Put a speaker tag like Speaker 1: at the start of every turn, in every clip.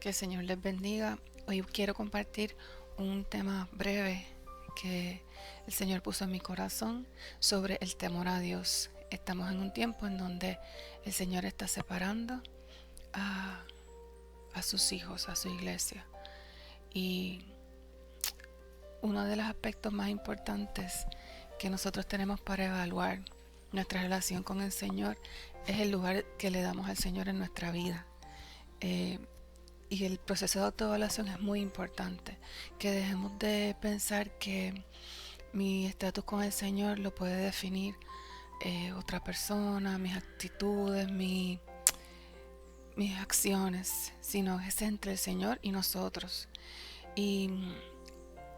Speaker 1: Que el Señor les bendiga. Hoy quiero compartir un tema breve que el Señor puso en mi corazón sobre el temor a Dios. Estamos en un tiempo en donde el Señor está separando a, a sus hijos, a su iglesia. Y uno de los aspectos más importantes que nosotros tenemos para evaluar nuestra relación con el Señor es el lugar que le damos al Señor en nuestra vida. Y el proceso de autoevaluación es muy importante, que dejemos de pensar que mi estatus con el Señor lo puede definir otra persona, mis actitudes, mis acciones, sino es entre el Señor y nosotros. Y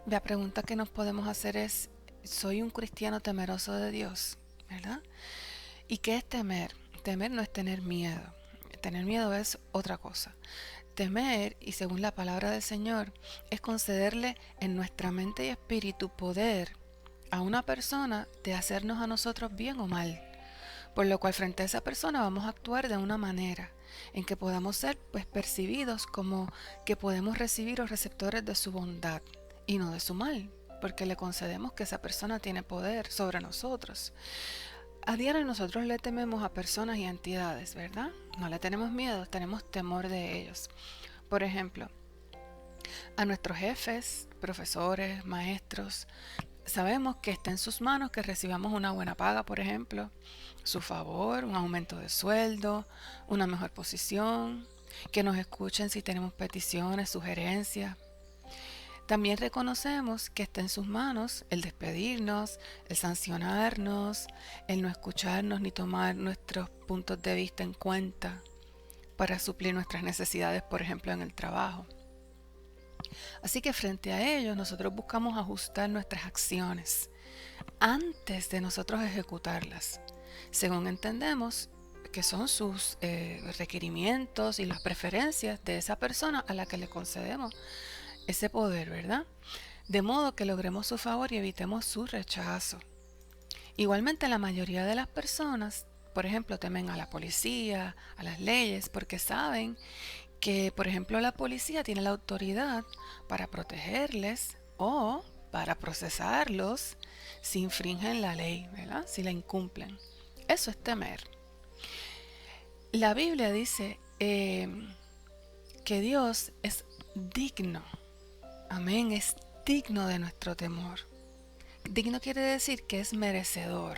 Speaker 1: la pregunta que nos podemos hacer es, ¿soy un cristiano temeroso de Dios? ¿Verdad? ¿Y qué es temer? Temer no es tener miedo. Tener miedo es otra cosa. Temer, y según la palabra del Señor, es concederle en nuestra mente y espíritu poder a una persona de hacernos a nosotros bien o mal. Por lo cual frente a esa persona vamos a actuar de una manera en que podamos ser percibidos como que podemos recibir o receptores de su bondad y no de su mal, porque le concedemos que esa persona tiene poder sobre nosotros. A diario nosotros le tememos a personas y entidades, ¿verdad? No le tenemos miedo, tenemos temor de ellos. Por ejemplo, a nuestros jefes, profesores, maestros, sabemos que está en sus manos que recibamos una buena paga, por ejemplo, su favor, un aumento de sueldo, una mejor posición, que nos escuchen si tenemos peticiones, sugerencias. También reconocemos que está en sus manos el despedirnos, el sancionarnos, el no escucharnos ni tomar nuestros puntos de vista en cuenta para suplir nuestras necesidades, por ejemplo, en el trabajo. Así que frente a ellos nosotros buscamos ajustar nuestras acciones antes de nosotros ejecutarlas, según entendemos que son sus requerimientos y las preferencias de esa persona a la que le concedemos ese poder, ¿verdad? De modo que logremos su favor y evitemos su rechazo. Igualmente la mayoría de las personas, por ejemplo, temen a la policía, a las leyes, porque saben que, por ejemplo, la policía tiene la autoridad para protegerles o para procesarlos si infringen la ley, ¿verdad? Si la incumplen. Eso es temer. La Biblia dice que Dios es digno. Amén, es digno de nuestro temor. Digno quiere decir que es merecedor,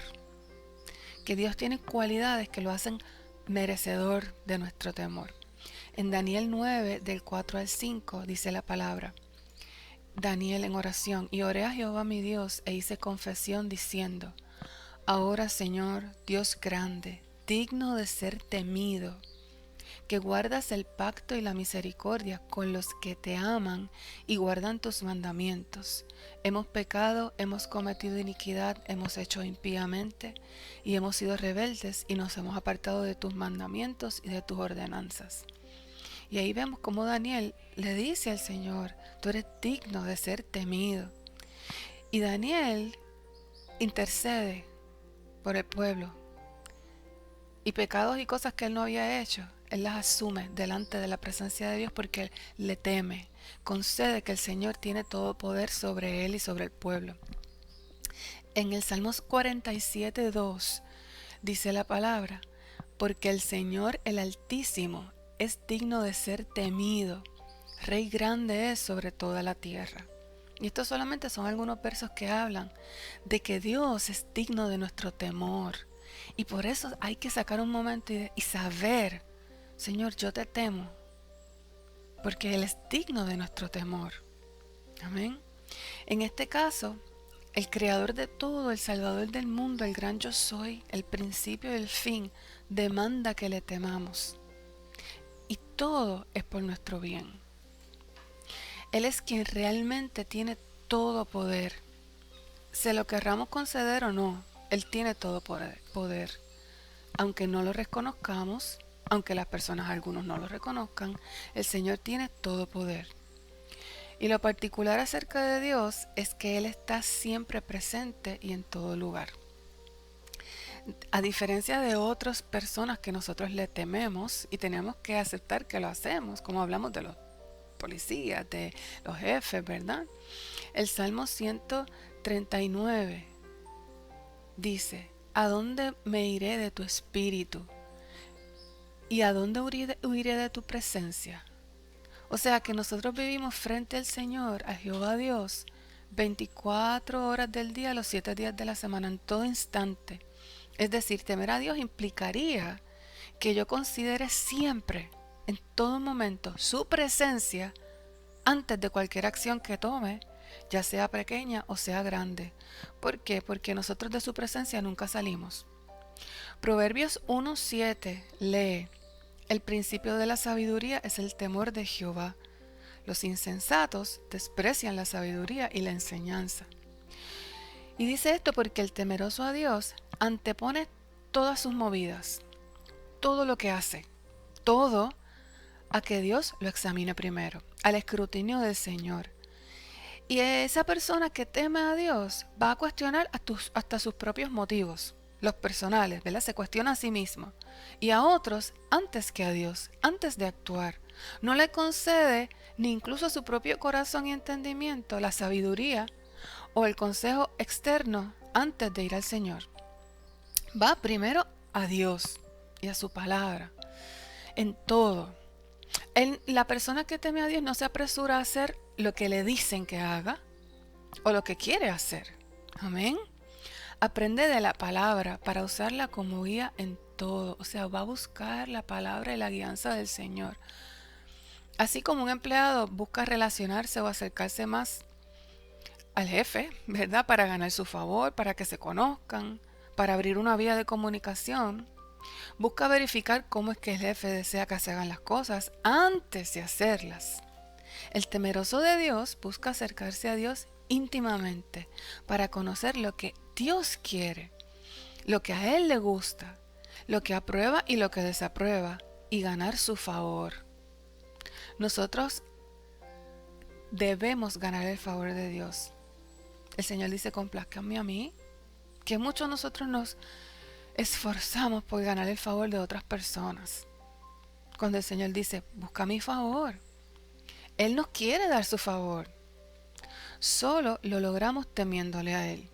Speaker 1: que Dios tiene cualidades que lo hacen merecedor de nuestro temor. En Daniel 9, del 4 al 5, dice la palabra. Daniel en oración: y oré a Jehová mi Dios e hice confesión diciendo: ahora, Señor, Dios grande, digno de ser temido, que guardas el pacto y la misericordia con los que te aman y guardan tus mandamientos. Hemos pecado, hemos cometido iniquidad, hemos hecho impíamente y hemos sido rebeldes y nos hemos apartado de tus mandamientos y de tus ordenanzas. Y ahí vemos cómo Daniel le dice al Señor: tú eres digno de ser temido. Y Daniel intercede por el pueblo. Y pecados y cosas que él no había hecho, él las asume delante de la presencia de Dios porque él le teme. Concede que el Señor tiene todo poder sobre él y sobre el pueblo. En el Salmos 47:2 dice la palabra: porque el Señor, el Altísimo, es digno de ser temido. Rey grande es sobre toda la tierra. Y estos solamente son algunos versos que hablan de que Dios es digno de nuestro temor. Y por eso hay que sacar un momento y saber: Señor, yo te temo, porque Él es digno de nuestro temor. Amén. En este caso, el creador de todo, el salvador del mundo, el gran yo soy, el principio y el fin, demanda que le temamos. Y todo es por nuestro bien. Él es quien realmente tiene todo poder. Se lo querramos conceder o no, Él tiene todo poder. Aunque no lo reconozcamos, aunque las personas, algunos no lo reconozcan, el Señor tiene todo poder. Y lo particular acerca de Dios es que Él está siempre presente y en todo lugar. A diferencia de otras personas que nosotros le tememos y tenemos que aceptar que lo hacemos, como hablamos de los policías, de los jefes, ¿verdad? El Salmo 139 dice, ¿a dónde me iré de tu espíritu? ¿Y a dónde huiré de tu presencia? O sea que nosotros vivimos frente al Señor, a Jehová Dios, 24 horas del día, los 7 días de la semana, en todo instante. Es decir, temer a Dios implicaría que yo considere siempre, en todo momento, su presencia antes de cualquier acción que tome, ya sea pequeña o sea grande. ¿Por qué? Porque nosotros de su presencia nunca salimos. Proverbios 1:7 lee, el principio de la sabiduría es el temor de Jehová. Los insensatos desprecian la sabiduría y la enseñanza. Y dice esto porque el temeroso a Dios antepone todas sus movidas, todo lo que hace, todo a que Dios lo examine primero, al escrutinio del Señor. Y esa persona que teme a Dios va a cuestionar hasta sus propios motivos, los personales, ¿verdad? Se cuestiona a sí mismo y a otros antes que a Dios, antes de actuar. No le concede ni incluso a su propio corazón y entendimiento la sabiduría o el consejo externo antes de ir al Señor. Va primero a Dios y a su palabra, en todo. La persona que teme a Dios no se apresura a hacer lo que le dicen que haga o lo que quiere hacer. Amén. Aprende de la palabra para usarla como guía en todo. O sea, va a buscar la palabra y la guianza del Señor. Así como un empleado busca relacionarse o acercarse más al jefe, ¿verdad? Para ganar su favor, para que se conozcan, para abrir una vía de comunicación. Busca verificar cómo es que el jefe desea que se hagan las cosas antes de hacerlas. El temeroso de Dios busca acercarse a Dios íntimamente para conocer lo que Dios quiere, lo que a Él le gusta, lo que aprueba y lo que desaprueba, y ganar su favor. Nosotros debemos ganar el favor de Dios. El Señor dice, complázcanme a mí, que muchos nosotros nos esforzamos por ganar el favor de otras personas. Cuando el Señor dice, busca mi favor, Él nos quiere dar su favor. Solo lo logramos temiéndole a Él,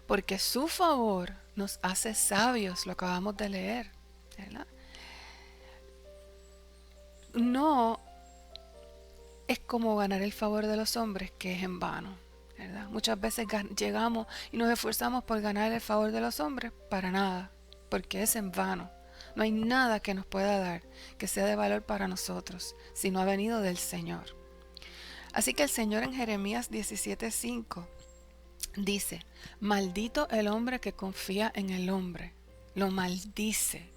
Speaker 1: porque su favor nos hace sabios, lo acabamos de leer, ¿verdad? No es como ganar el favor de los hombres, que es en vano, ¿verdad? Muchas veces llegamos y nos esforzamos por ganar el favor de los hombres para nada, porque es en vano. No hay nada que nos pueda dar que sea de valor para nosotros, si no ha venido del Señor. Así que el Señor en Jeremías 17:5 dice, maldito el hombre que confía en el hombre, lo maldice.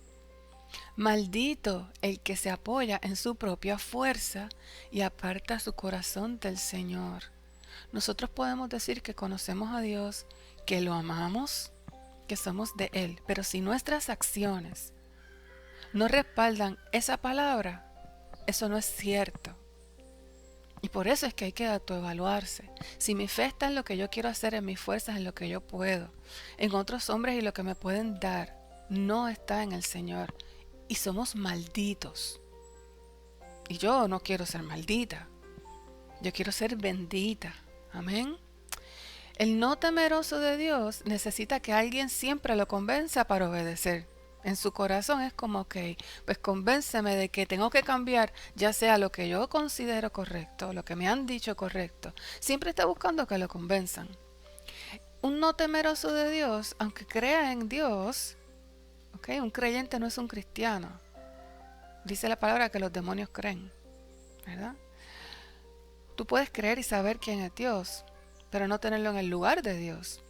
Speaker 1: Maldito el que se apoya en su propia fuerza y aparta su corazón del Señor. Nosotros podemos decir que conocemos a Dios, que lo amamos, que somos de Él, pero si nuestras acciones no respaldan esa palabra, eso no es cierto. Y por eso es que hay que autoevaluarse. Si mi fe está en lo que yo quiero hacer, en mis fuerzas, en lo que yo puedo, en otros hombres y lo que me pueden dar, no está en el Señor. Y somos malditos. Y yo no quiero ser maldita. Yo quiero ser bendita. Amén. El no temeroso de Dios necesita que alguien siempre lo convenza para obedecer. En su corazón es como, ok, pues convénceme de que tengo que cambiar, ya sea lo que yo considero correcto, lo que me han dicho correcto. Siempre está buscando que lo convenzan. Un no temeroso de Dios, aunque crea en Dios, ok, un creyente no es un cristiano. Dice la palabra que los demonios creen, ¿verdad? Tú puedes creer y saber quién es Dios, pero no tenerlo en el lugar de Dios.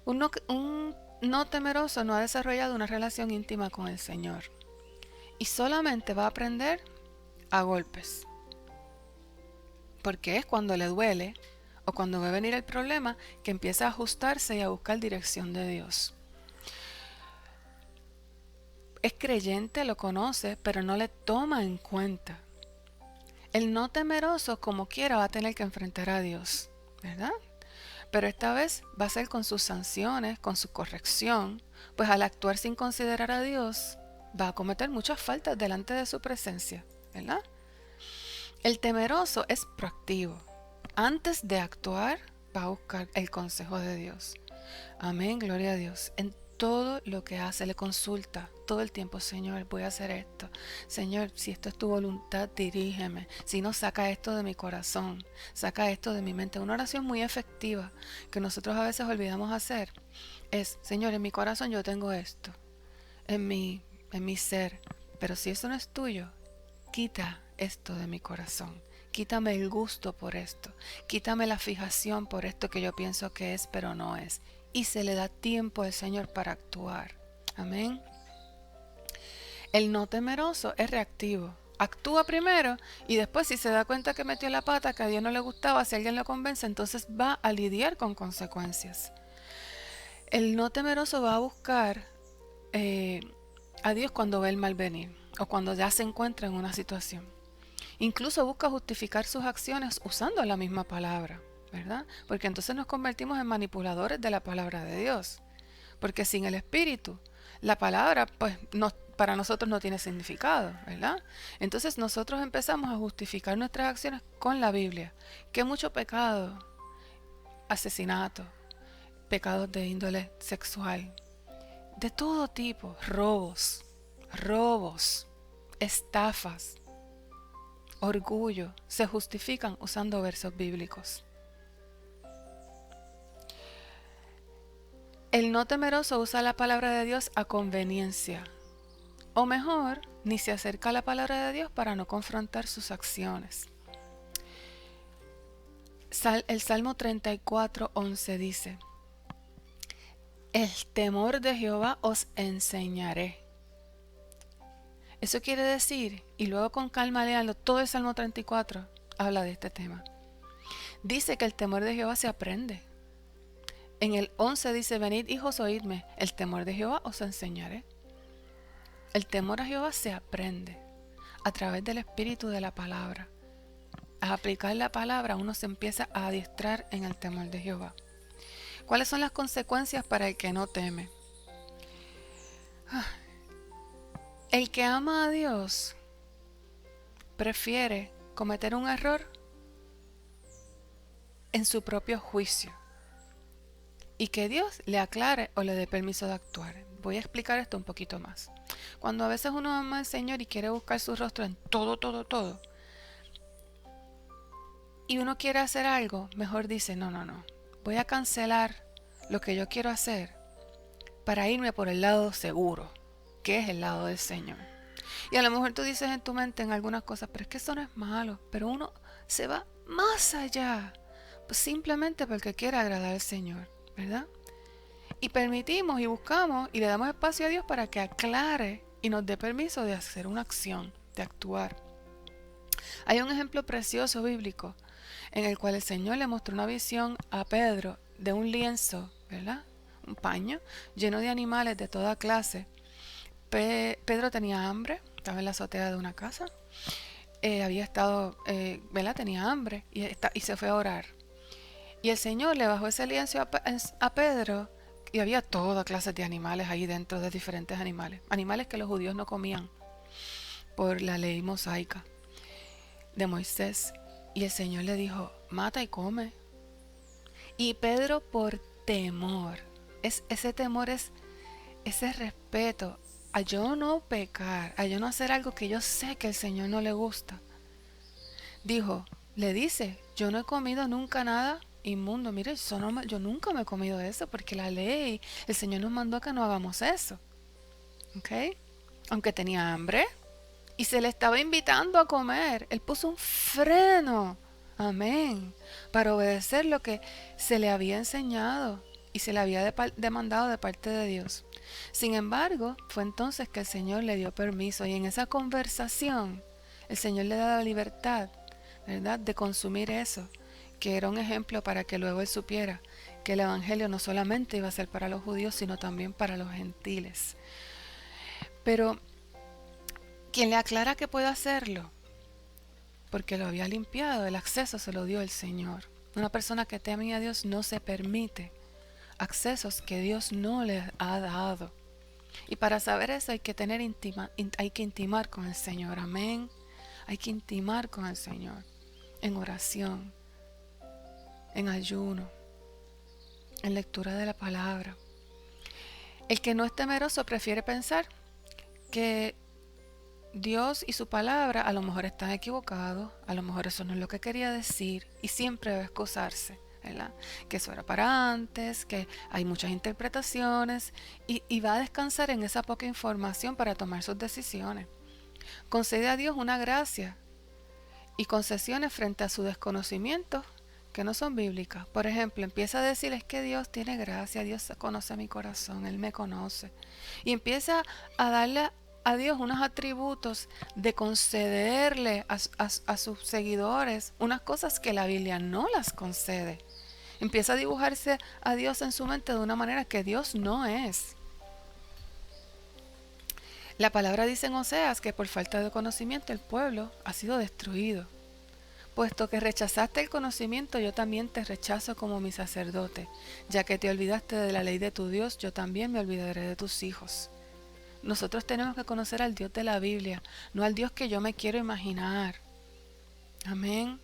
Speaker 1: Un no temeroso no ha desarrollado una relación íntima con el Señor y solamente va a aprender a golpes, porque es cuando le duele o cuando va a venir el problema que empieza a ajustarse y a buscar dirección de Dios. Es creyente, lo conoce, pero no le toma en cuenta. El no temeroso, como quiera, va a tener que enfrentar a Dios, ¿verdad? Pero esta vez va a ser con sus sanciones, con su corrección, pues al actuar sin considerar a Dios, va a cometer muchas faltas delante de su presencia, ¿verdad? El temeroso es proactivo. Antes de actuar, va a buscar el consejo de Dios. Amén, gloria a Dios. En todo lo que hace, le consulta todo el tiempo: Señor, voy a hacer esto. Señor, si esto es tu voluntad, dirígeme. Si no, saca esto de mi corazón, saca esto de mi mente. Una oración muy efectiva que nosotros a veces olvidamos hacer es: Señor, en mi corazón yo tengo esto, en mi ser, pero si eso no es tuyo, quita esto de mi corazón. Quítame el gusto por esto. Quítame la fijación por esto que yo pienso que es, pero no es. Y se le da tiempo al Señor para actuar. Amén. El no temeroso es reactivo. Actúa primero y después, si se da cuenta que metió la pata, que a Dios no le gustaba, si alguien lo convence, entonces va a lidiar con consecuencias. El no temeroso va a buscar a Dios cuando ve el mal venir o cuando ya se encuentra en una situación. Incluso busca justificar sus acciones usando la misma palabra, ¿verdad? Porque entonces nos convertimos en manipuladores de la palabra de Dios. Porque sin el Espíritu, la palabra, pues, para nosotros no tiene significado, ¿verdad? Entonces nosotros empezamos a justificar nuestras acciones con la Biblia. Que mucho pecado, asesinato, pecados de índole sexual, de todo tipo, robos, estafas, orgullo, se justifican usando versos bíblicos. El no temeroso usa la palabra de Dios a conveniencia, o mejor, ni se acerca a la palabra de Dios para no confrontar sus acciones. El Salmo 34:11 dice: el temor de Jehová os enseñaré. Eso quiere decir, y luego con calma leanlo, todo el Salmo 34 habla de este tema. Dice que el temor de Jehová se aprende. En el 11 dice: venid, hijos, oídme, el temor de Jehová os enseñaré. El temor a Jehová se aprende a través del espíritu de la palabra. A aplicar la palabra, uno se empieza a adiestrar en el temor de Jehová. ¿Cuáles son las consecuencias para el que no teme? El que ama a Dios prefiere cometer un error en su propio juicio y que Dios le aclare o le dé permiso de actuar. Voy a explicar esto un poquito más. Cuando a veces uno ama al Señor y quiere buscar su rostro en todo, y uno quiere hacer algo, mejor dice: no, voy a cancelar lo que yo quiero hacer para irme por el lado seguro, que es el lado del Señor. Y a lo mejor tú dices en tu mente en algunas cosas: pero es que eso no es malo, pero uno se va más allá, pues simplemente porque quiere agradar al Señor, ¿verdad? Y permitimos y buscamos y le damos espacio a Dios para que aclare y nos dé permiso de hacer una acción, de actuar. Hay un ejemplo precioso bíblico en el cual el Señor le mostró una visión a Pedro de un lienzo, ¿verdad? Un paño lleno de animales de toda clase. Pedro tenía hambre, estaba en la azotea de una casa, había estado, ¿verdad? Tenía hambre y se fue a orar. Y el Señor le bajó ese lienzo a Pedro y había toda clase de animales ahí dentro, de diferentes animales. Animales que los judíos no comían por la ley mosaica de Moisés. Y el Señor le dijo: mata y come. Y Pedro, por temor, ese temor es ese respeto a yo no pecar, a yo no hacer algo que yo sé que al Señor no le gusta. Le dice: yo no he comido nunca nada inmundo. Mire, yo nunca me he comido eso, porque la ley, el Señor nos mandó a que no hagamos eso. ¿Ok? Aunque tenía hambre y se le estaba invitando a comer, él puso un freno, amén, para obedecer lo que se le había enseñado y se le había demandado de parte de Dios. Sin embargo, fue entonces que el Señor le dio permiso, y en esa conversación el Señor le da la libertad, ¿verdad?, de consumir eso, que era un ejemplo para que luego él supiera que el evangelio no solamente iba a ser para los judíos, sino también para los gentiles. Pero quien le aclara que puede hacerlo, porque lo había limpiado, el acceso se lo dio el Señor. Una persona que teme a Dios no se permite accesos que Dios no le ha dado. Y para saber eso hay que intimar con el Señor. Amén. Hay que intimar con el Señor en oración, en ayuno, en lectura de la palabra. El que no es temeroso prefiere pensar que Dios y su palabra a lo mejor están equivocados, a lo mejor eso no es lo que quería decir y siempre va a excusarse, ¿verdad? Que eso era para antes, que hay muchas interpretaciones y va a descansar en esa poca información para tomar sus decisiones. Concede a Dios una gracia y concesiones frente a su desconocimiento que no son bíblicas. Por ejemplo, empieza a decir, es que Dios tiene gracia, Dios conoce mi corazón, Él me conoce. Y empieza a darle a Dios unos atributos de concederle a sus seguidores unas cosas que la Biblia no las concede. Empieza a dibujarse a Dios en su mente de una manera que Dios no es. La palabra dice en Oseas que por falta de conocimiento el pueblo ha sido destruido. Puesto que rechazaste el conocimiento, yo también te rechazo como mi sacerdote. Ya que te olvidaste de la ley de tu Dios, yo también me olvidaré de tus hijos. Nosotros tenemos que conocer al Dios de la Biblia, no al Dios que yo me quiero imaginar. Amén.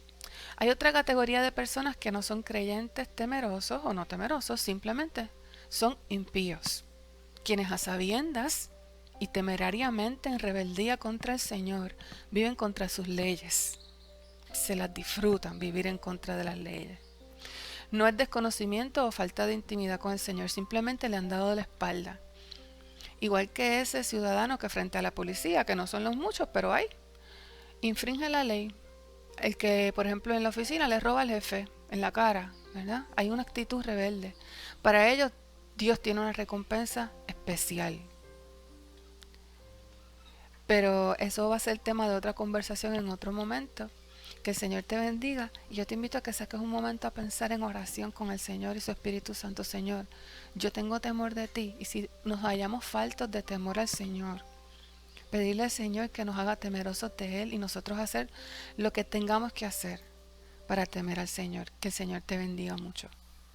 Speaker 1: Hay otra categoría de personas que no son creyentes temerosos o no temerosos, simplemente son impíos, quienes a sabiendas y temerariamente en rebeldía contra el Señor viven contra sus leyes. Se las disfrutan vivir en contra de las leyes. No es desconocimiento o falta de intimidad con el Señor, simplemente le han dado la espalda. Igual que ese ciudadano que frente a la policía, que no son los muchos, pero hay, infringe la ley. El que, por ejemplo, en la oficina le roba al jefe en la cara, ¿verdad? Hay una actitud rebelde. Para ellos, Dios tiene una recompensa especial. Pero eso va a ser tema de otra conversación en otro momento. Que el Señor te bendiga y yo te invito a que saques un momento a pensar en oración con el Señor y su Espíritu Santo. Señor, yo tengo temor de ti y si nos hallamos faltos de temor al Señor, pedirle al Señor que nos haga temerosos de Él y nosotros hacer lo que tengamos que hacer para temer al Señor. Que el Señor te bendiga mucho.